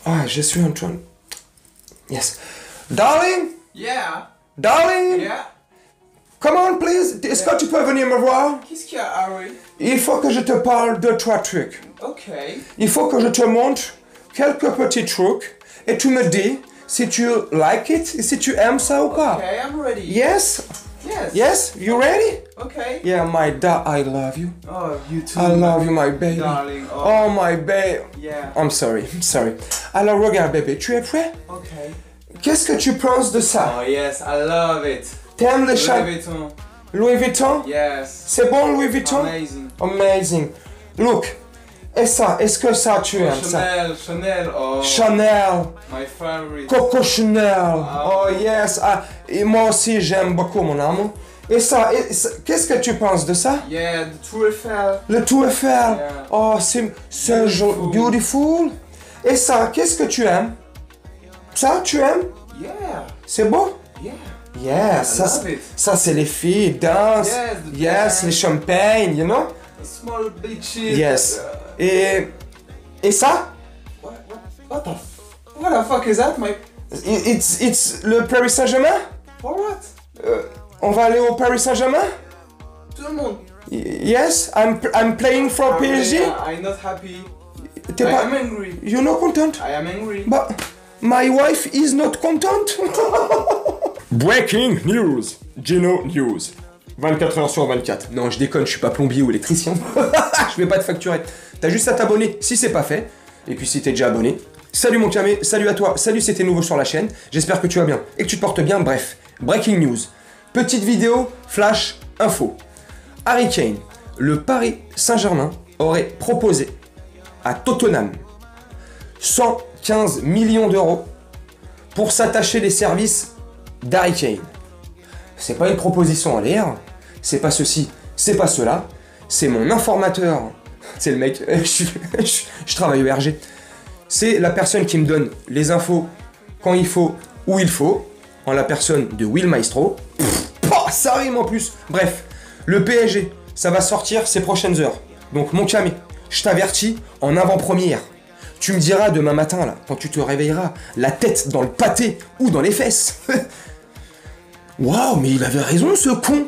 Ah, je suis en train... Yes. Darling? Yeah. Darling? Yeah. Come on, please. Est-ce que tu peux venir me voir? Qu'est-ce qu'il y a, Harry? Il faut que je te parle de 3 trucs. Ok. Il faut que je te montre quelques petits trucs et tu me dis si tu like it, si tu aimes ça ou pas. Okay, I'm ready. Yes? Yes. Yes? You ready? Okay. Yeah, my I love you. Oh, you too. I love you, my baby. Darling. Oh, my baby. Yeah. I'm sorry. Alors, regarde, bébé, tu es prêt? Okay. Qu'est-ce que tu penses de ça? Oh, yes, I love it. T'aimes les Louis chats? Vuitton. Louis Vuitton? Yes. C'est bon, Louis Vuitton? Amazing. Amazing. Look. Et ça, est-ce que ça, tu aimes ça? Chanel. Oh. Chanel. My favorite. Coco Chanel. Ah. Oh, yes. Ah, et moi aussi, j'aime beaucoup, mon amour. Et ça, qu'est-ce que tu penses de ça? Yeah, the Tour Eiffel. Le Tour Eiffel. Yeah. Oh, c'est Beautiful. beautiful. Et ça, qu'est-ce que tu aimes? Ça, tu aimes? Yeah. C'est beau? Yeah. Yeah, love it. ça c'est les filles, dansent. Yes, the Yes, dance. les champagnes, you know? A small beaches. Yes. Et ça? What the fuck is that, my... It's le Paris Saint-Germain? For what? On va aller au Paris Saint-Germain? Tout le monde. Yes, I'm playing for PSG. I'm not happy. T'es I pas... am angry. You're not content? I am angry. But my wife is not content. Breaking news. Gino News. 24 heures sur 24. Non, je déconne, je suis pas plombier ou électricien. Je vais pas te facturer. T'as juste à t'abonner si c'est pas fait. Et puis si t'es déjà abonné. Salut mon camé, salut à toi, salut si t'es nouveau sur la chaîne. J'espère que tu vas bien et que tu te portes bien. Bref, breaking news. Petite vidéo, flash, info. Harry Kane, le Paris Saint-Germain aurait proposé à Tottenham 115 millions d'euros pour s'attacher les services d'Harry Kane. C'est pas une proposition en l'air, c'est pas ceci, c'est pas cela, c'est mon informateur, c'est le mec, je travaille au RG, c'est la personne qui me donne les infos quand il faut, où il faut, en la personne de Will Maestro. Ça rime en plus. Bref, le PSG, ça va sortir ces prochaines heures. Donc mon camé, je t'avertis en avant-première. Tu me diras demain matin, là, quand tu te réveilleras, la tête dans le pâté ou dans les fesses. Waouh, mais il avait raison ce con.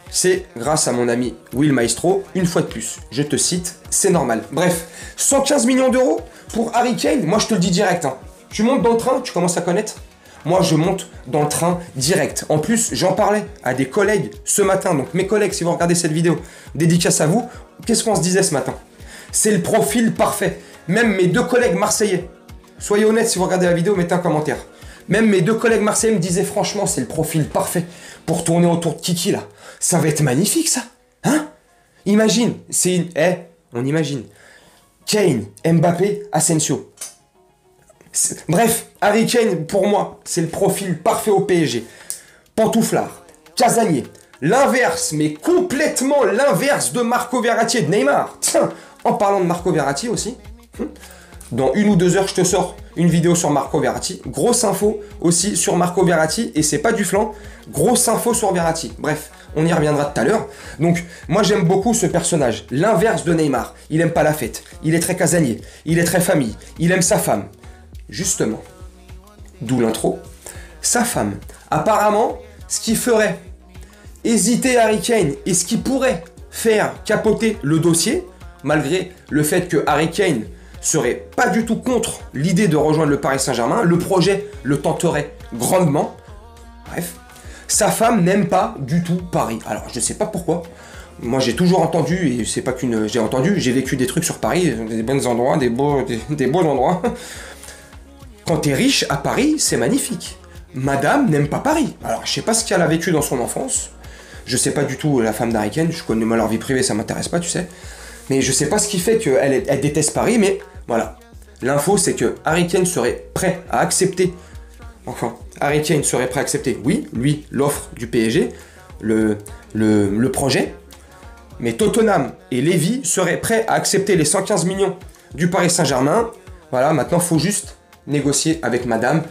C'est grâce à mon ami Will Maestro, une fois de plus. Je te cite, c'est normal. Bref, 115 millions d'euros pour Harry Kane, moi je te le dis direct. Hein. Tu montes dans le train, tu commences à connaître. Moi je monte dans le train direct. En plus, j'en parlais à des collègues ce matin. Donc mes collègues, si vous regardez cette vidéo, dédicace à vous. Qu'est-ce qu'on se disait ce matin? C'est le profil parfait. Même mes 2 collègues marseillais. Soyez honnêtes si vous regardez la vidéo, mettez un commentaire. Même mes 2 collègues marseillais me disaient franchement, c'est le profil parfait pour tourner autour de Kiki là. Ça va être magnifique ça. Hein? Imagine, c'est une... on imagine. Kane, Mbappé, Asensio. Bref, Harry Kane, pour moi, c'est le profil parfait au PSG. Pantouflard, casanier, l'inverse, mais complètement l'inverse de Marco Verratti et de Neymar. Tiens, en parlant de Marco Verratti aussi, dans 1 ou 2 heures, je te sors une vidéo sur Marco Verratti. Grosse info aussi sur Marco Verratti, et c'est pas du flan, grosse info sur Verratti. Bref, on y reviendra tout à l'heure. Donc, moi j'aime beaucoup ce personnage, l'inverse de Neymar. Il aime pas la fête, il est très casanier, il est très famille, il aime sa femme. Justement, d'où l'intro, sa femme. Apparemment, ce qui ferait hésiter Harry Kane et ce qui pourrait faire capoter le dossier, malgré le fait que Harry Kane serait pas du tout contre l'idée de rejoindre le Paris Saint-Germain, le projet le tenterait grandement. Bref, sa femme n'aime pas du tout Paris. Alors, je sais pas pourquoi. Moi, j'ai toujours entendu, et c'est pas qu'une... J'ai entendu, j'ai vécu des trucs sur Paris, des bons endroits, des beaux endroits. Quand t'es riche à Paris, c'est magnifique. Madame n'aime pas Paris. Alors, je sais pas ce qu'elle a vécu dans son enfance. Je sais pas du tout la femme d'Harry Kane. Je connais mal leur vie privée, ça m'intéresse pas, tu sais. Mais je sais pas ce qui fait qu'elle déteste Paris, mais voilà. L'info, c'est que Harry Kane serait prêt à accepter. Enfin, Harry Kane serait prêt à accepter, oui, lui, l'offre du PSG, le projet. Mais Tottenham et Lévy seraient prêts à accepter les 115 millions du Paris Saint-Germain. Voilà, maintenant, faut juste négocier avec madame.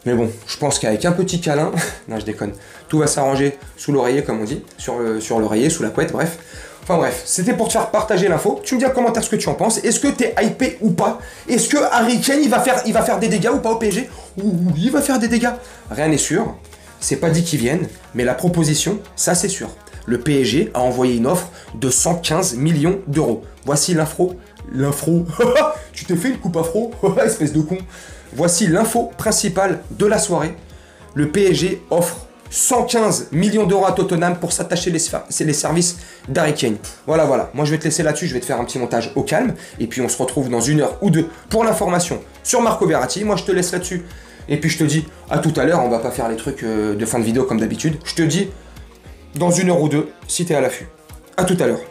Mais bon, je pense qu'avec un petit câlin, non je déconne, tout va s'arranger sous l'oreiller comme on dit, sur l'oreiller, sous la couette, bref. Enfin bref, c'était pour te faire partager l'info. Tu me dis en commentaire ce que tu en penses. Est-ce que t'es hypé ou pas? Est-ce que Harry Kane il va faire des dégâts ou pas au PSG? Ou il va faire des dégâts? Rien n'est sûr. C'est pas dit qu'ils viennent, mais la proposition, ça c'est sûr. Le PSG a envoyé une offre de 115 millions d'euros. Voici l'info. L'info. Tu t'es fait une coupe afro, espèce de con. Voici l'info principale de la soirée. Le PSG offre 115 millions d'euros à Tottenham pour s'attacher les services d'Harry Kane. Voilà, voilà. Moi, je vais te laisser là-dessus. Je vais te faire un petit montage au calme. Et puis, on se retrouve dans 1 heure ou 2 pour l'information sur Marco Verratti. Moi, je te laisse là-dessus. Et puis, je te dis à tout à l'heure. On va pas faire les trucs de fin de vidéo comme d'habitude. Je te dis dans 1 heure ou 2 si t'es à l'affût. À tout à l'heure.